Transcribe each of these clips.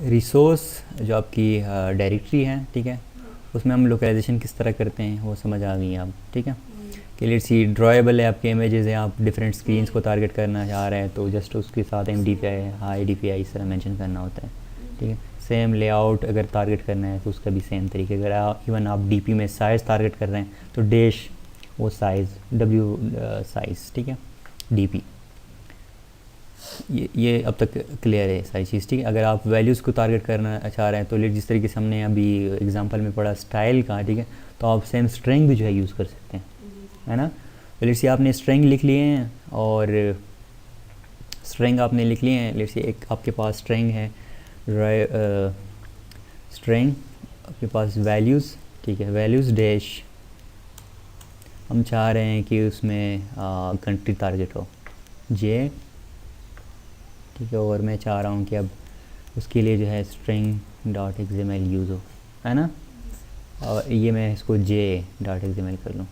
Resource जो आपकी directory है, ठीक है, उसमें हम लोकलाइजेशन किस तरह करते हैं वो समझ आ गई आप, ठीक है। कि लेट्स सी ड्रॉएबल है आपके इमेजेस हैं, आप डिफरेंट स्क्रीन्स को टारगेट करना चाह रहे हैं तो जस्ट उसके साथ M D P I I D P I इस तरह मैंशन करना होता है, ठीक है। सेम लेआउट अगर टारगेट करना है तो उसका भी सेम तरीके, अगर इवन आप डी पी में साइज़ टारगेट कर रहे हैं तो डैश वो साइज़ डब्ल्यू साइज़, ठीक है, डी पी। ये अब तक क्लियर है सारी चीज़, ठीक है। अगर आप वैल्यूज़ को टारगेट करना चाह रहे हैं तो लेट जिस तरीके से हमने अभी एग्जांपल में पढ़ा स्टाइल का, ठीक है, तो आप सेम स्ट्रिंग भी जो है यूज़ कर सकते हैं, है ना। तो लेट से आपने स्ट्रिंग लिख लिए हैं और स्ट्रिंग आपने लिख लिए हैं, लेट से एक आपके पास स्ट्रिंग है, स्ट्रिंग आपके पास वैल्यूज़, ठीक है, वैल्यूज़ डैश हम चाह रहे हैं कि उसमें कंट्री टारगेट हो जे, ठीक है, और मैं चाह रहा हूँ कि अब उसके लिए जो है स्ट्रिंग डॉट एक्सएमएल यूज़ हो, है ना। और ये मैं इसको जे डॉट एक्सएमएल कर लूँ।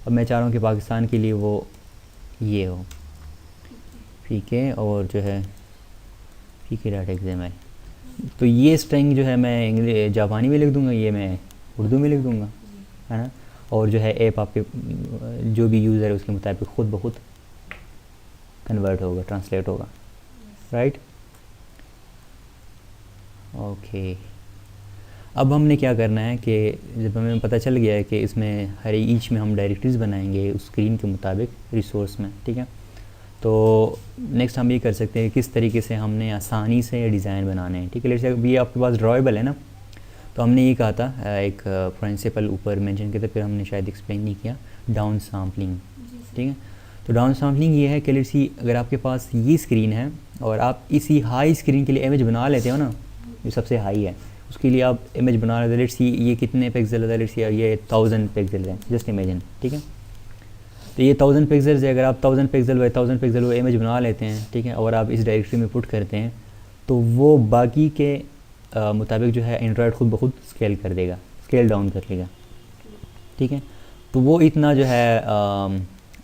अब मैं चाह रहा हूँ कि पाकिस्तान के लिए वो ये हो, ठीक है, और जो है ठीक है डॉट एक्सएमएल। तो ये स्ट्रिंग जो है मैं जापानी में लिख दूँगा, ये मैं उर्दू में लिख दूँगा, है ना। और जो है ऐप आपके जो भी यूज़र है उसके मुताबिक ख़ुद ब खुद कन्वर्ट होगा, ट्रांसलेट होगा, राइट। ओके, अब हमने क्या करना है कि जब हमें पता चल गया है कि इसमें हर ईच में हम डायरेक्टरीज बनाएंगे उस स्क्रीन के मुताबिक रिसोर्स में, ठीक है, तो नेक्स्ट हम ये कर सकते हैं किस तरीके से हमने आसानी से डिज़ाइन बनाने हैं, ठीक है। जैसे अभी आपके पास ड्रॉएबल है ना, तो हमने ये कहा था एक प्रिंसिपल ऊपर मेंशन किया था, फिर हमने शायद एक्सप्लेन नहीं किया, डाउन सैम्पलिंग, ठीक है। तो डाउन सैम्पलिंग ये है कि लेट्स सी अगर आपके पास ये स्क्रीन है और आप इसी हाई स्क्रीन के लिए इमेज बना लेते हो ना, जो सबसे हाई है उसके लिए आप इमेज बना लेते हो, लेट्स सी ये कितने पिक्सल है, लेट्स सी ये 1000 पिक्सल है, जस्ट इमेजिन, ठीक है। तो ये 1000 पिक्सल है, अगर आप 1000 पिक्सल बाई 1000 पिक्सल वो इमेज बना लेते हैं, ठीक है, और आप इस डायरेक्टरी में पुट करते हैं तो वो बाकी के मुताबिक जो है एंड्रॉयड खुद ब खुद स्केल कर देगा, स्केल डाउन कर लेगा, ठीक है। तो वो इतना जो है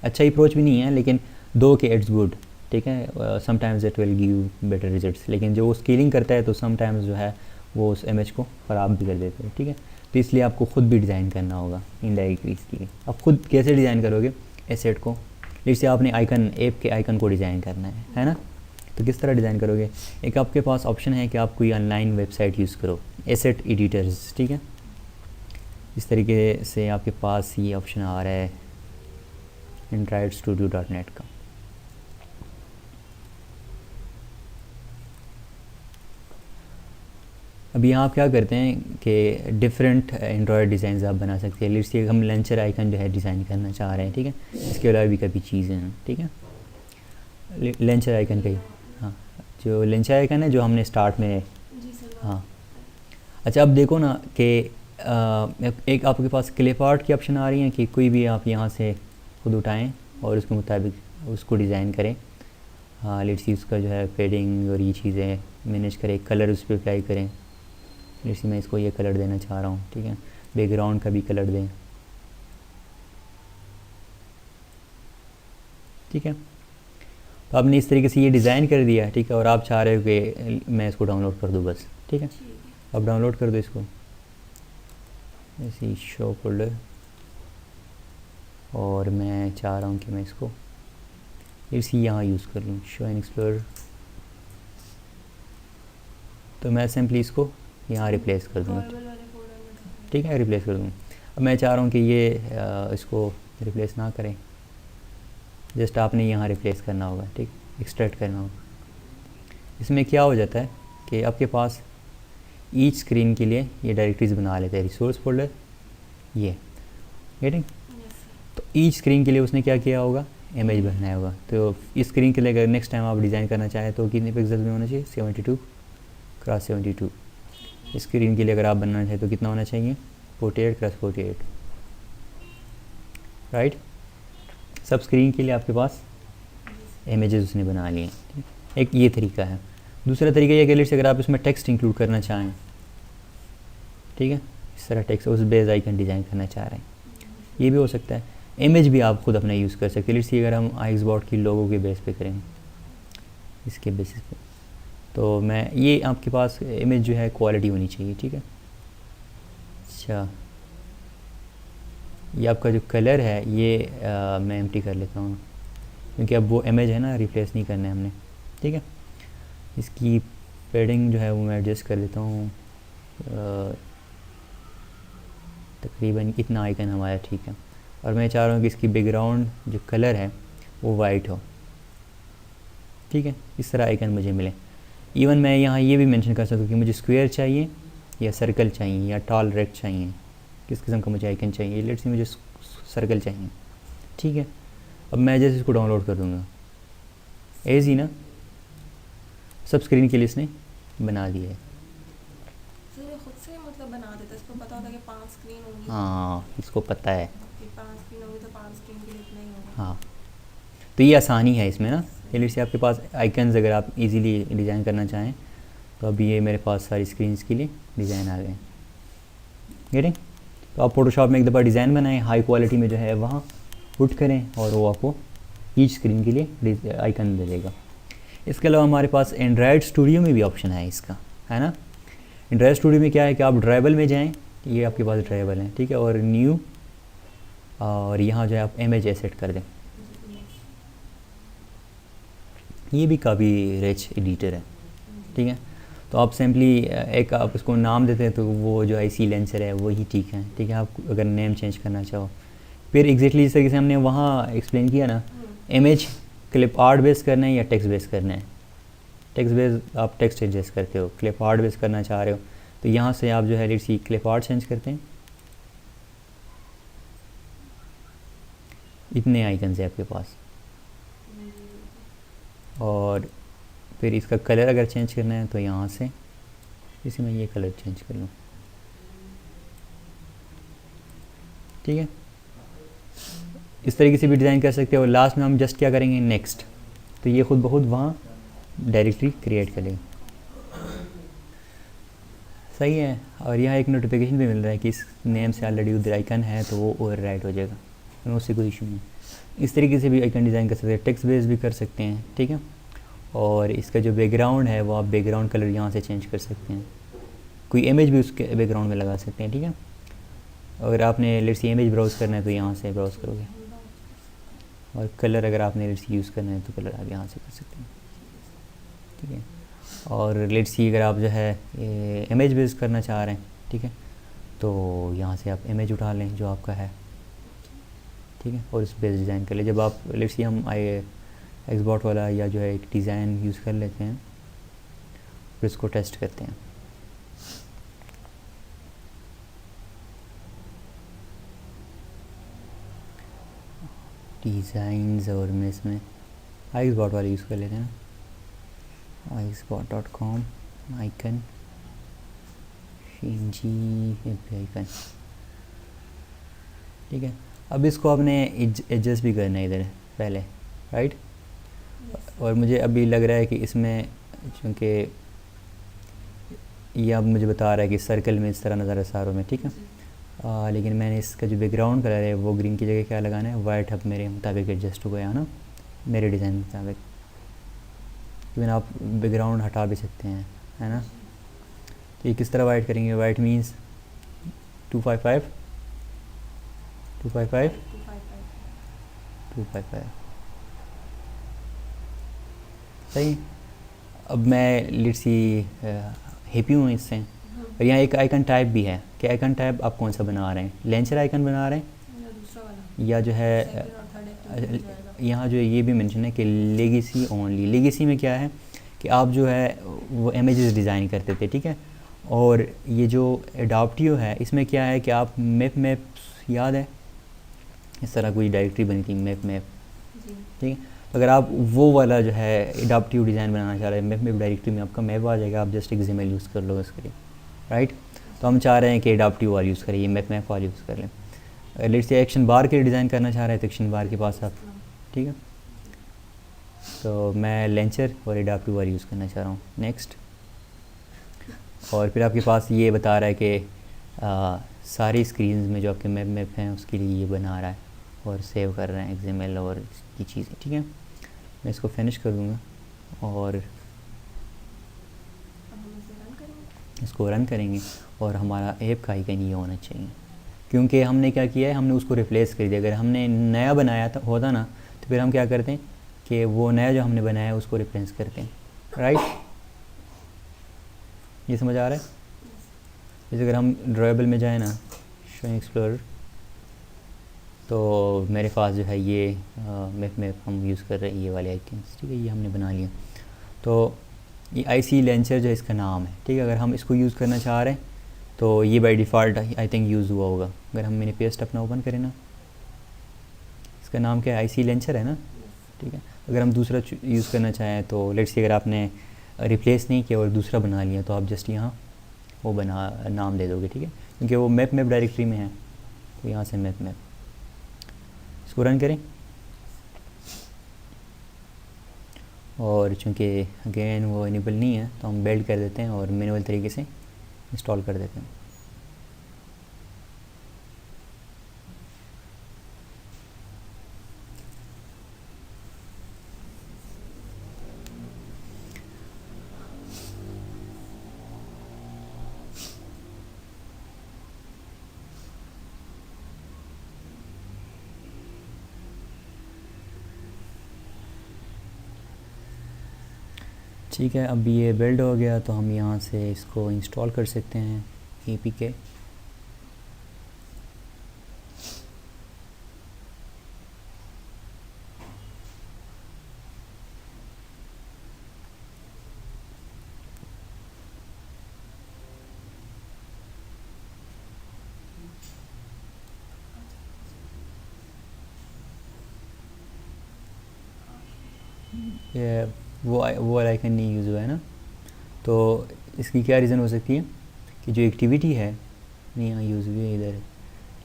अच्छा अप्रोच भी नहीं है, लेकिन दो के इट्स गुड, ठीक है। Sometimes it will give better results, लेकिन जो वो स्केलिंग करता है तो समटाइम्स जो है वो उस इमेज को ख़राब भी कर देते हैं, ठीक है। तो इसलिए आपको ख़ुद भी डिज़ाइन करना होगा इनडायरेक्टली इसके लिए। आप खुद कैसे डिज़ाइन करोगे एसेट को, जैसे आपने आइकन ऐप के आइकन को डिज़ाइन करना है ना, तो किस तरह डिज़ाइन करोगे। एक आपके पास ऑप्शन है कि आप कोई ऑनलाइन वेबसाइट यूज़ करो, एसेट एडिटर्स, ठीक है। इस तरीके से आपके पास ये ऑप्शन आ रहा है androidstudio.net का। अब यहाँ आप क्या करते हैं कि डिफरेंट एंड्रॉयड डिज़ाइन आप बना सकते हैं। लेट्स से हम लंचर आइकन जो है डिज़ाइन करना चाह रहे हैं, ठीक है, इसके अलावा भी कभी चीज़ें हैं, ठीक है। लंचर आइकन का ही, हाँ, जो लंचर आइकन है जो हमने स्टार्ट में, हाँ। अच्छा, अब देखो ना कि एक आपके पास क्लिप आर्ट की ऑप्शन आ रही है कि कोई भी आप यहाँ से खुद उठाएं और उसके मुताबिक उसको डिज़ाइन करें। हाँ, लेट्स सी उसका जो है फेडिंग और ये चीज़ें मैनेज करें, कलर उस पर अप्लाई करें। लेट्स सी मैं इसको ये कलर देना चाह रहा हूँ, ठीक है, बैकग्राउंड का भी कलर दें, ठीक है। तो आपने इस तरीके से ये डिज़ाइन कर दिया, ठीक है, और आप चाह रहे हो कि मैं इसको डाउनलोड कर दूँ बस, ठीक है। अब डाउनलोड कर दो इसको, ऐसे शो फोल्डर, और मैं चाह रहा हूँ कि मैं इसको इसी यहाँ यूज़ कर लूँ, शो एंड एक्सप्लोर। तो मैं सिंपली इसको यहाँ रिप्लेस कर दूँगा, ठीक है, रिप्लेस कर दूँगा। अब मैं चाह रहा हूँ कि ये इसको रिप्लेस ना करें, जस्ट आपने यहाँ रिप्लेस करना होगा, ठीक, एक्सट्रैक्ट करना होगा। इसमें क्या हो जाता है कि आपके पास ईच स्क्रीन के लिए ये डायरेक्टरीज बना लेते हैं, रिसोर्स फोल्डर ये, गेटिंग। तो ईच स्क्रीन के लिए उसने क्या किया होगा, इमेज बनाया होगा। तो इस स्क्रीन के लिए अगर नेक्स्ट टाइम आप डिज़ाइन करना चाहें तो कितने पिक्सल में होना चाहिए, 72 क्रॉस 72। इस स्क्रीन के लिए अगर आप बनना चाहें तो कितना होना चाहिए, 48 क्रॉस 48, राइट। सब स्क्रीन के लिए आपके पास इमेजेस उसने बना लिए, एक ये तरीका है। दूसरा तरीका ये कि अगर आप इसमें टेक्स्ट इंक्लूड करना चाहें, ठीक है, इस तरह टेक्स्ट उस बेस आइकन डिज़ाइन करना चाह रहे हैं, ये भी हो सकता है। इमेज भी आप खुद अपना यूज़ कर सकते हैं। लेट्स सी अगर हम आइक्सबॉट की लोगों के बेस पे करें, इसके बेसिस पे तो मैं ये आपके पास इमेज जो है क्वालिटी होनी चाहिए, ठीक है। अच्छा, ये आपका जो कलर है ये मैं एम्प्टी कर लेता हूँ, क्योंकि अब वो इमेज है ना, रिप्लेस नहीं करना है हमने, ठीक है। इसकी पेडिंग जो है वो मैं एडजस्ट कर लेता हूँ, तकरीबन इतना आइकन हमारा ठीक है। और मैं चाह रहा हूँ कि इसकी बैकग्राउंड जो कलर है वो वाइट हो, ठीक है। इस तरह आइकन मुझे मिले। इवन मैं यहाँ ये भी मेंशन कर सकता हूँ कि मुझे स्क्वायर चाहिए या सर्कल चाहिए या टॉल रेक्ट चाहिए, किस किस्म का मुझे आइकन चाहिए। लेट्स से मुझे सर्कल चाहिए, ठीक है। अब मैं जैसे इसको डाउनलोड कर दूँगा, ईजी ना, सब स्क्रीन के लिए इसने बना दिया है। खुद से मतलब बना देता है, इसको पता होता है कि 5 स्क्रीन होंगी। हाँ, इसको पता है कि 5 स्क्रीन होंगी तो 5 स्क्रीन के लिए इतना ही होगा। हाँ, तो ये आसानी है इसमें ना। चलिए से आपके पास आइकन्स अगर आप इजीली डिज़ाइन करना चाहें तो अभी ये मेरे पास सारी स्क्रीन्स के लिए डिज़ाइन आ गए, गेटिंग। तो आप फोटोशॉप में एक दफ़ा डिज़ाइन बनाएं, हाई क्वालिटी में जो है वहाँ पुट करें और वो आपको ईच स्क्रीन के लिए आइकन दे देगा। इसके अलावा हमारे पास एंड्रॉयड स्टूडियो में भी ऑप्शन है इसका, है ना। एंड्रॉयड स्टूडियो में क्या है कि आप ड्राइबल में जाएँ, ये आपके पास ड्राइबल है, ठीक है, और न्यू, और यहाँ जो है आप इमेज एसेट कर दें। ये भी काफ़ी रिच एडिटर है, ठीक है। तो आप सिंपली एक आप उसको नाम देते हैं तो वो जो IC लेंसर है वही ठीक है, ठीक है। आप अगर नेम चेंज करना चाहो, फिर एग्जैक्टली जिस तरीके से हमने वहाँ एक्सप्लेन किया ना, इमेज क्लिप आर्ट बेस करना है या टेक्स्ट बेस करना है। टेक्स्ट बेस आप टेक्स्ट एडजस्ट करते हो, क्लिप आर्ट बेस करना चाह रहे हो तो यहाँ से आप जो है let's see clip art change करते हैं। इतने आइकन है आपके पास, और फिर इसका कलर अगर चेंज करना है तो यहाँ से इसी में ये कलर चेंज कर लूँ, ठीक है। इस तरीके से भी डिज़ाइन कर सकते हो। लास्ट में हम जस्ट क्या करेंगे, नेक्स्ट, तो ये खुद ब खुद वहाँ डायरेक्टरी क्रिएट करेगा, सही है। और यहाँ एक नोटिफिकेशन भी मिल रहा है कि इस नेम से ऑलरेडी उधर आइकन है तो वो ओवरराइट हो जाएगा, तो उससे कोई इशू नहीं। इस तरीके से भी आइकन डिज़ाइन कर सकते हैं, टेक्स्ट बेस भी कर सकते हैं, ठीक है। और इसका जो बैकग्राउंड है वो आप बैकग्राउंड कलर यहाँ से चेंज कर सकते हैं, कोई इमेज भी उसके बैकग्राउंड में लगा सकते हैं, ठीक है। अगर आपने लेट्स सी इमेज ब्राउज़ करना है तो यहाँ से ब्राउज़ करोगे, और कलर अगर आपने लेट्स सी यूज़ करना है तो कलर आप यहाँ से कर सकते हैं, ठीक है। और लेट्स सी अगर आप जो है इमेज बेस करना चाह रहे हैं, ठीक है, तो यहाँ से आप इमेज उठा लें जो आपका है, ठीक है, और इस बेस डिज़ाइन कर लें। जब आप लेट्स सी हम एक्सबॉट वाला या जो है एक डिज़ाइन यूज़ कर लेते हैं, फिर इसको टेस्ट करते हैं। डिज़ाइंस और मैं इसमें एक्सबॉट वाला यूज़ कर लेते हैं ना, export.com आइकन आइकन, ठीक है। अब इसको आपने एडजस्ट भी करना है इधर पहले, राइट। और मुझे अभी लग रहा है कि इसमें चूँकि ये अब मुझे बता रहा है कि सर्कल में इस तरह नज़र सारों में, ठीक है। लेकिन मैंने इसका जो बैकग्राउंड कलर है वो ग्रीन की जगह क्या लगाना है, वाइट। अब मेरे मुताबिक एडजस्ट हो गया ना, मेरे डिज़ाइन के मुताबिक। इवन आप बैकग्राउंड हटा भी सकते हैं, है ना। तो ये किस तरह वाइट करेंगे, वाइट मीन्स 255 255 255, सही। अब मैं लेट्स सी हैप्पी हूँ इससे। और यहाँ एक आइकन टाइप भी है कि आइकन टाइप आप कौन सा बना रहे हैं, लेंचर आइकन बना रहे हैं या जो है यहाँ जो ये भी मेंशन है कि लेगेसी ओनली। लेगेसी में क्या है कि आप जो है वो इमेजेस डिज़ाइन करते थे, ठीक है। और ये जो एडाप्टिव है इसमें क्या है कि आप मैप्स याद है, इस तरह कोई डायरेक्टरी बनी थी मैप, ठीक है। अगर आप वो वाला जो है एडाप्टिव डिज़ाइन बनाना चाह रहे हैं, मैप डायरेक्टरी में आपका मैप आ जाएगा, आप जस्ट XML यूज़ कर लो इसके लिए, राइट। तो हम चाह रहे हैं कि एडाप्टिव वाला यूज़ करें, ये मैप वाला यूज़ कर लें। लेट्स से एक्शन बार के लिए डिज़ाइन करना चाह रहे हैं तो एक्शन बार के पास आप, ठीक है। तो मैं लेंचर और एडाप्टिव वाला यूज़ करना चाह रहा हूँ, नेक्स्ट। और फिर आपके पास ये बता रहा है कि सारी स्क्रीन में जो आपके मैप हैं उसके लिए ये बना रहा है और सेव कर रहे हैं XML और इसकी चीज़ें, ठीक है। मैं इसको फिनिश कर दूँगा और इसको रन करेंगे और हमारा ऐप का आइकन ये होना चाहिए, क्योंकि हमने क्या किया है, हमने उसको रिप्लेस कर दिया। अगर हमने नया बनाया था होता ना, तो फिर हम क्या करते हैं कि वो नया जो हमने बनाया है उसको रिप्लेस करते हैं, राइट। ये समझ आ रहा है। जैसे अगर हम ड्राइबल में जाए ना, शो एक्सप्लोरर, तो मेरे पास जो है ये मैप हम यूज़ कर रहे हैं, ये वाले आइकन्स, ठीक है, ये हमने बना लिया। तो ये IC लॉन्चर जो है इसका नाम है, ठीक है। अगर हम इसको यूज़ करना चाह रहे हैं तो ये by default I think use हुआ होगा। अगर हम मैंने पेस्ट अपना ओपन करें ना, इसका नाम क्या है, IC लॉन्चर है ना, ठीक है। अगर हम दूसरा यूज़ करना चाहें तो लेट्स से अगर आपने रिप्लेस नहीं किया और दूसरा बना लिया, तो आप जस्ट यहाँ वो बना नाम दे दोगे, ठीक है, क्योंकि वो मैप डायरेक्टरी में है। तो यहाँ से मैप इसको रन करें, और चूँकि अगेन वो इनेबल नहीं है तो हम बिल्ड कर देते हैं और मैनुअल तरीके से इंस्टॉल कर देते हैं। ठीक है, अब ये बिल्ड हो गया तो हम यहाँ से इसको इंस्टॉल कर सकते हैं, APK। ये वो वाला आइकन नहीं यूज़ हुआ है ना, तो इसकी क्या रीज़न हो सकती है कि जो एक्टिविटी है नहीं यहाँ यूज़ हुई है इधर,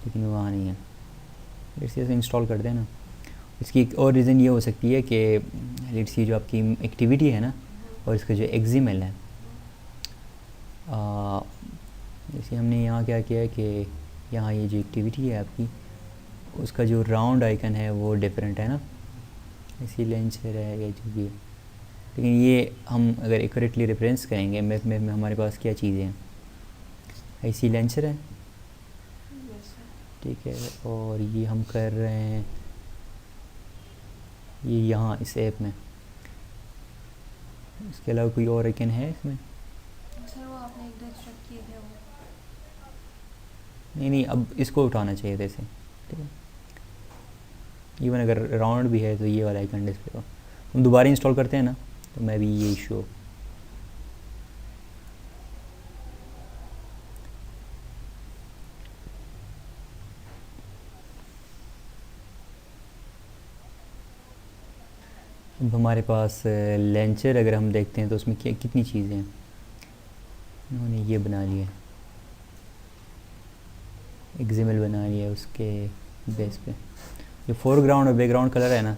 लेकिन वहाँ नहीं है। लेट्स से इंस्टॉल कर देना। इसकी एक और रीज़न ये हो सकती है कि लेट्स ये जो आपकी एक्टिविटी है ना, और इसका जो XML है, जैसे हमने यहाँ क्या किया है कि यहाँ ये जो एक्टिविटी है आपकी, उसका जो राउंड आइकन है वो डिफरेंट है ना, इसी लॉन्चर है या जो भी है। लेकिन ये हम अगर एक्यूरेटली रेफरेंस करेंगे मैप में हमारे पास क्या चीज़ें हैं, IC लॉन्चर है, ठीक है, और ये हम कर रहे हैं ये यहाँ इस ऐप में। इसके अलावा कोई और आइकन है इसमें? सर वो आपने एक दो एक्सट्रैक्ट किए थे वो। नहीं, अब इसको उठाना चाहिए था इसे, ठीक है। इवन अगर राउंड भी है तो ये वाला आइकन डिस्प्ले हो। हम दोबारा इंस्टॉल करते हैं ना, तो मैं भी ये इशू हो। अब हमारे पास लॉन्चर अगर हम देखते हैं तो उसमें क्या कितनी चीज़ें हैं। उन्होंने ये बना लिया, XML बना लिया, उसके बेस पे जो फोरग्राउंड और बैकग्राउंड कलर है ना,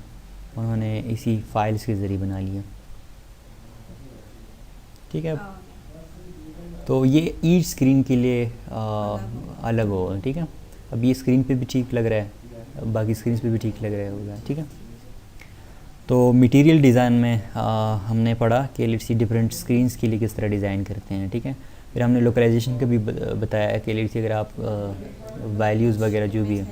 उन्होंने इसी फाइल्स के ज़रिए बना लिया, ठीक है। तो ये ईच स्क्रीन के लिए अलग हो, ठीक है। अब ये स्क्रीन पे भी ठीक लग रहा है, बाकी स्क्रीन पे भी ठीक लग रहा होगा, ठीक है। तो मटेरियल डिज़ाइन में हमने पढ़ा कि लेट्स सी डिफरेंट स्क्रीन्स के लिए किस तरह डिज़ाइन करते हैं, ठीक है। फिर हमने लोकलाइजेशन का भी बताया है कि लेट्स सी अगर आप वैल्यूज़ वगैरह जो भी है,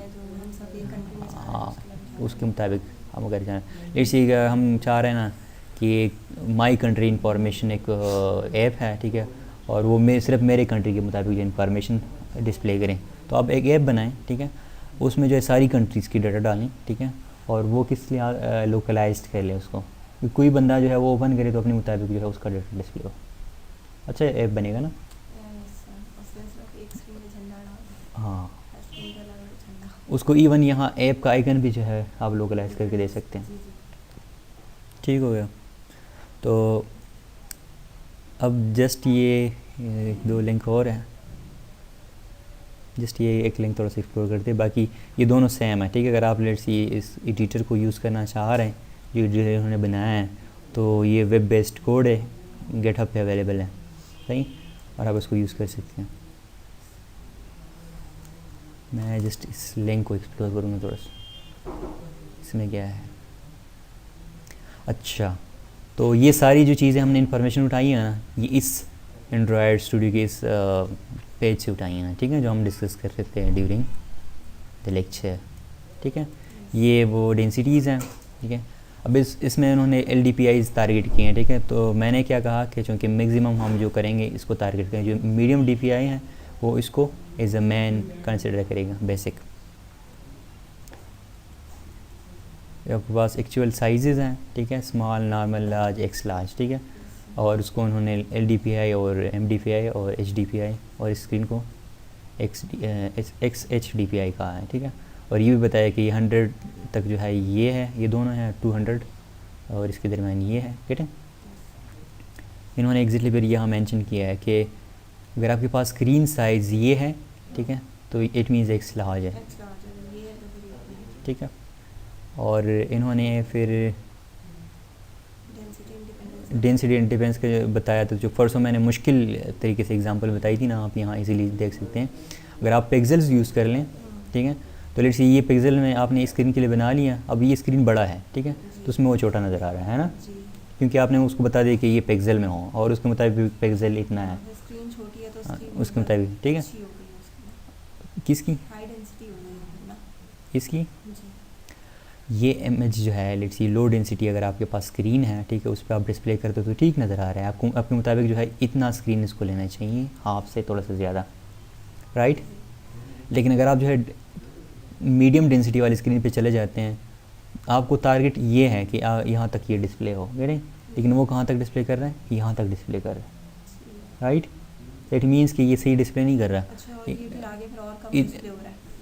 हाँ, उसके मुताबिक हम अगर जाएँ, लेट्स सी हम चाह रहे हैं ना कि माई कंट्री इंफॉर्मेशन एक ऐप है, ठीक है, और वो सिर्फ मेरे कंट्री के मुताबिक जो इन्फॉर्मेशन डिस्प्ले करें, तो आप एक ऐप बनाएं, ठीक है, उसमें जो है सारी कंट्रीज़ की डाटा डालें, ठीक है, और वो किस लिए लोकलाइज्ड कर ले उसको, कोई बंदा जो है वो ओपन करे तो अपने मुताबिक जो है उसका डाटा डिस्प्ले हो। अच्छा ऐप बनेगा ना? हाँ, उसको इवन यहाँ ऐप का आइकन भी जो है आप लोकलाइज करके दे सकते हैं। ठीक हो गया। तो अब जस्ट ये एक दो लिंक और हैं, जस्ट ये एक लिंक थोड़ा सा एक्सप्लोर करते हैं, बाकी ये दोनों सेम है, ठीक है। अगर आप लेट्स ये इस एडिटर को यूज़ करना चाह रहे हैं जो एडिटर उन्होंने बनाया है, तो ये वेब बेस्ड कोड है, गिटहब पे अवेलेबल है, सही, और आप इसको यूज़ कर सकते हैं। मैं जस्ट इस लिंक को एक्सप्लोर करूँगा थोड़ा सा, इसमें क्या है। अच्छा, तो ये सारी जो चीज़ें हमने इन्फॉर्मेशन उठाई है ना, ये इस एंड्रॉयड स्टूडियो के इस पेज से उठाई हैं, ठीक है, जो हम डिस्कस कर रहे थे ड्यूरिंग द लेक्चर, ठीक है। ये वो डेंसिटीज़ हैं, ठीक है। अब इसमें उन्होंने LDPIs टारगेट किए हैं, ठीक है। तो मैंने क्या कहा कि चूँकि मैक्सिमम हम जो करेंगे इसको टारगेट करें, जो मीडियम DPI हैं वो इसको एज अ मैन कंसिडर करेगा, बेसिक। आपके पास एक्चुअल साइजेज़ हैं, ठीक है, small, normal, large, x large, ठीक है। और उसको उन्होंने LDPI और MDPI और HDPI और स्क्रीन को XHDPI कहा है, ठीक है। और ये भी बताया कि 100 तक जो है ये है, ये दोनों हैं 200 और इसके दरमियान ये है, ठीक है। इन्होंने एग्जैक्टली फिर यहाँ मेंशन किया है कि अगर आपके पास स्क्रीन साइज़ ये है, ठीक है, तो इट मीन्स एक्स लार्ज है, ठीक है। और इन्होंने फिर डेंसिटी इंडिपेंडेंस का बताया, तो जो परसों मैंने मुश्किल तरीके से एग्जांपल बताई थी ना, आप यहाँ इजीली देख सकते हैं। अगर आप पिक्सेल्स यूज़ कर लें, ठीक है, तो लेट्स से ये पिक्सल में आपने स्क्रीन के लिए बना लिया, अब ये स्क्रीन बड़ा है, ठीक है, तो उसमें वो छोटा नज़र आ रहा है ना, क्योंकि आपने उसको बता दिया कि ये पिक्सल में हो और उसके मुताबिक पिक्सल इतना है, स्क्रीन छोटी है तो उसके मुताबिक, ठीक है। किसकी? हाई डेंसिटी हो गई ना इसकी ये इमेज जो है लेट्स सी लो डेंसिटी, अगर आपके पास स्क्रीन है, ठीक है, उस पर आप डिस्प्ले करते हो तो ठीक नज़र आ रहा है आपको, आपके मुताबिक जो है इतना स्क्रीन इसको लेना चाहिए, हाफ से थोड़ा सा ज़्यादा, राइट। लेकिन अगर आप जो है मीडियम डेंसिटी वाली स्क्रीन पे चले जाते हैं, आपको टारगेट ये है कि यहाँ तक ये डिस्प्ले हो, नहीं, लेकिन वो कहाँ तक डिस्प्ले कर रहा है, यहाँ तक डिस्प्ले कर रहा है, राइट। इट मीन्स कि ये सही डिस्प्ले नहीं कर रहा,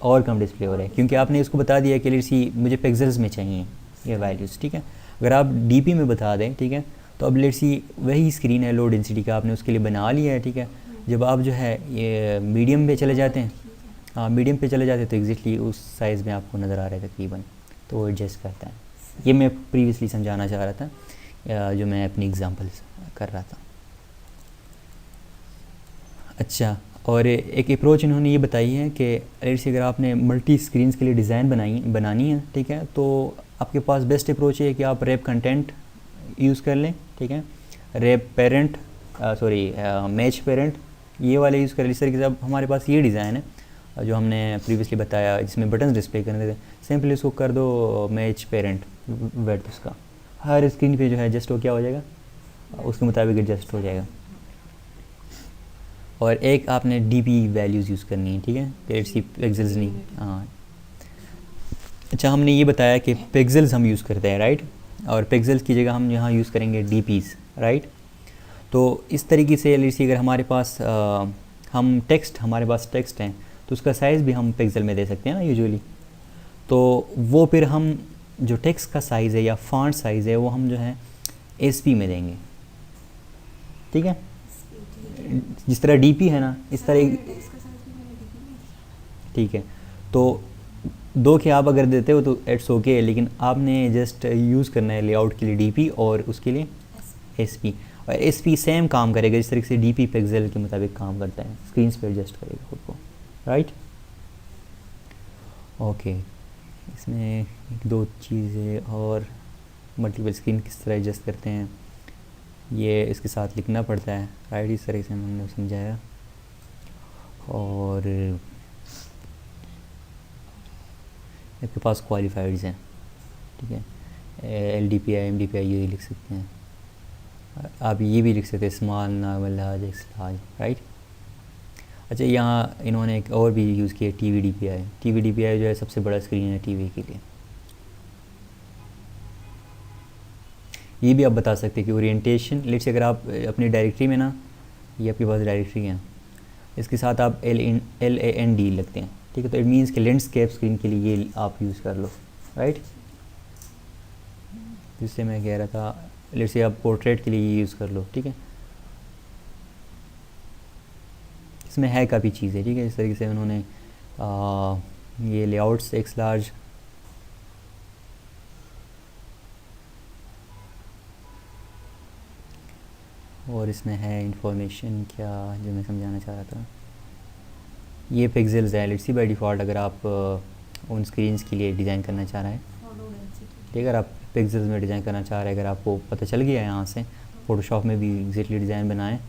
और कम डिस्प्ले हो रहा है, क्योंकि आपने इसको बता दिया कि लेट्स सी मुझे पिक्सेल्स में चाहिए ये वैल्यूज़, ठीक है। अगर आप DP में बता दें, ठीक है, तो अब लेट्स सी वही स्क्रीन है लो डेंसिटी का, आपने उसके लिए बना लिया है, ठीक है। जब आप जो है ये मीडियम पे चले जाते हैं, हाँ मीडियम पे चले जाते हैं, तो एग्जैक्टली उस साइज़ में आपको नज़र आ रहा है तकरीबन, तो वो एडजस्ट करता है। ये मैं प्रीवियसली समझाना चाह रहा था, जो मैं अपनी एग्जांपल कर रहा था। अच्छा, और एक अप्रोच इन्होंने ये बताई है कि लेट्स अगर आपने मल्टी स्क्रीन्स के लिए डिज़ाइन बनानी है, ठीक है, तो आपके पास बेस्ट अप्रोच ये है कि आप रैप कंटेंट यूज़ कर लें, ठीक है। रैप पेरेंट मैच पेरेंट ये वाले यूज़ कर लें। इस तरीके से अब हमारे पास ये डिज़ाइन है जो हमने प्रीवियसली बताया, जिसमें बटन्स डिस्प्ले करने थे, सिंपली इसको कर दो मैच पेरेंट वेट, उसका हर स्क्रीन पे जो है एडजस्ट हो क्या हो जाएगा, उसके मुताबिक एडजस्ट हो जाएगा। और एक आपने DP वैल्यूज़ यूज़ करनी है, ठीक है, लेट्स सी पिक्सेल्स नहीं, हाँ। अच्छा, हमने ये बताया कि पिक्सेल्स हम यूज़ करते हैं, राइट, और पिक्सेल्स की जगह हम यहाँ यूज़ करेंगे DPs, राइट। तो इस तरीके से लेट्स सी अगर हमारे पास हमारे पास टेक्स्ट हैं, तो उसका साइज़ भी हम पिक्सल में दे सकते हैं ना यूजुअली। तो वो फिर हम जो टेक्स्ट का साइज़ है या फॉन्ट साइज़ है वो हम जो है SP में देंगे, ठीक है। जिस तरह DP है ना, इस तरह, ठीक है। तो 2 के आप अगर देते हो तो इट्स ओके, लेकिन आपने जस्ट यूज़ करना है लेआउट के लिए DP और उसके लिए SP। और SP सेम काम करेगा जिस तरीके से DP पिक्सल के मुताबिक काम करता है, स्क्रीन पे एडजस्ट करेगा खुद को, राइट। ओके, इसमें 1-2 चीज़ें और, मल्टीपल स्क्रीन किस तरह एडजस्ट करते हैं ये इसके साथ लिखना पड़ता है, राइट, इस तरह से हमने समझाया। और आपके पास क्वालिफाइड्स हैं, ठीक है, LDPI MDPI ये लिख सकते हैं, आप ये भी लिख सकते हैं small, normal, large, x large, right. अच्छा, यहाँ इन्होंने एक और भी यूज़ किया TV DPI जो है सबसे बड़ा स्क्रीन है TV के लिए। ये भी आप बता सकते हैं कि ओरिएंटेशन, लेट्स अगर आप अपनी डायरेक्टरी में ना, ये आपके पास डायरेक्टरी है, इसके साथ आप LAND लगते हैं, ठीक है, तो इट मीन्स कि लैंडस्केप स्क्रीन के लिए ये आप यूज़ कर लो, राइट। जिससे मैं कह रहा था लेट्स से आप पोर्ट्रेट के लिए ये यूज़ कर लो, ठीक है। इसमें है काफ़ी चीज़ें, ठीक है। इस तरीके से उन्होंने ये लेआउट्स एक्स लार्ज, और इसमें है इंफॉर्मेशन क्या जो मैं समझाना चाह रहा था, ये पिक्सेल्स है लेट्स सी बाय डिफ़ॉल्ट, अगर आप उन स्क्रीन्स के लिए डिज़ाइन करना चाह रहे हैं, ठीक है, अगर आप पिक्सेल्स में डिज़ाइन करना चाह रहे हैं, अगर आपको पता चल गया है यहाँ से, फ़ोटोशॉप में भी एग्जैक्टली डिज़ाइन बनाएं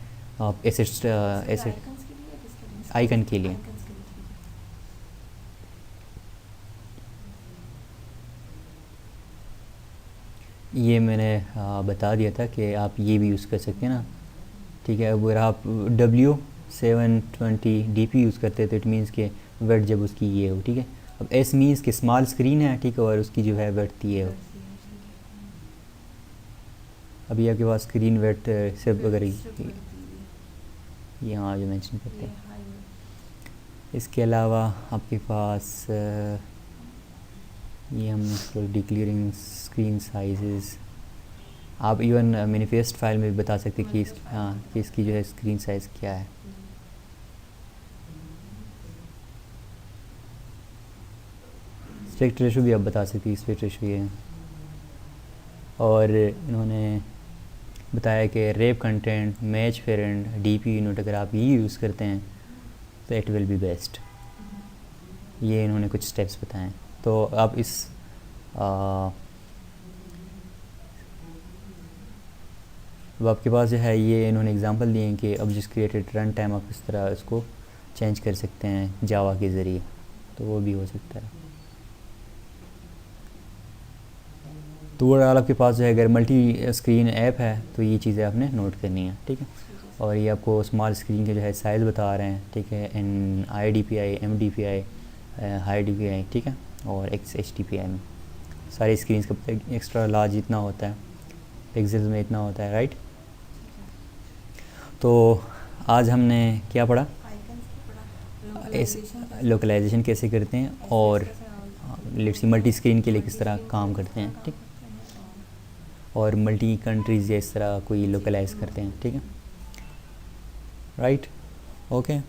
आप एसेट आइकन्स के लिए या किसके लिए? आइकन के लिए। आइकन्स के लिए, ठीक ये मैंने बता दिया था कि आप ये भी यूज़ कर सकते हैं ना, ठीक है। अगर आप W720 DP यूज़ करते हैं तो इट मीन्स के वेट जब उसकी ये हो, ठीक है। अब एस मीन्स कि स्मॉल स्क्रीन है, ठीक है, और उसकी जो है वेट ये है। हो। बस ये है, ठीक अभी आपके पास स्क्रीन वेट सिर्फ है। अगर सिर्फ बढ़ती यहाँ जो मेंशन है, करते ये हैं। हाई है। इसके अलावा आपके पास ये हमने डिक्लेयरिंग स्क्रीन साइजेस, आप इवन मैनिफेस्ट फाइल में भी बता सकते हैं कि Manifest file हाँ में कि बता इसकी जो है स्क्रीन साइज़ क्या है। स्पेक्ट रेशो भी आप बता सकते हैं, स्पेक्ट रेशो ये है। और इन्होंने बताया कि rape content, match parent, DP unit अगर आप ये यूज़ करते हैं तो इट विल बी बेस्ट। ये इन्होंने कुछ स्टेप्स बताए हैं। तो आप इस अब आपके पास जो है ये इन्होंने एग्जांपल दिए हैं कि अब जिस क्रिएटेड रन टाइम आप इस तरह इसको चेंज कर सकते हैं जावा के ज़रिए, तो वो भी हो सकता है। तो ओवरऑल आपके पास जो है अगर मल्टी स्क्रीन ऐप है तो ये चीज़ें आपने नोट करनी है, ठीक है। और ये आपको स्मॉल स्क्रीन के जो है साइज़ बता रहे हैं, ठीक है, इन IDPI, MDPI, हाई DPI, ठीक है, और XHDPI में सारी स्क्रीन का एक्स्ट्रा लार्ज इतना होता है, पिक्सेल्स में इतना होता है, राइट। तो आज हमने क्या पढ़ा, आइकन्स की पढ़ा, इस लोकलाइजेशन लोकलाइजेशन कैसे करते हैं और लेट्स सी मल्टी स्क्रीन के लिए किस तरह काम करते हैं, ठीक, और मल्टी कंट्रीज़ या इस तरह कोई लोकलाइज करते हैं, ठीक है, राइट, ओके।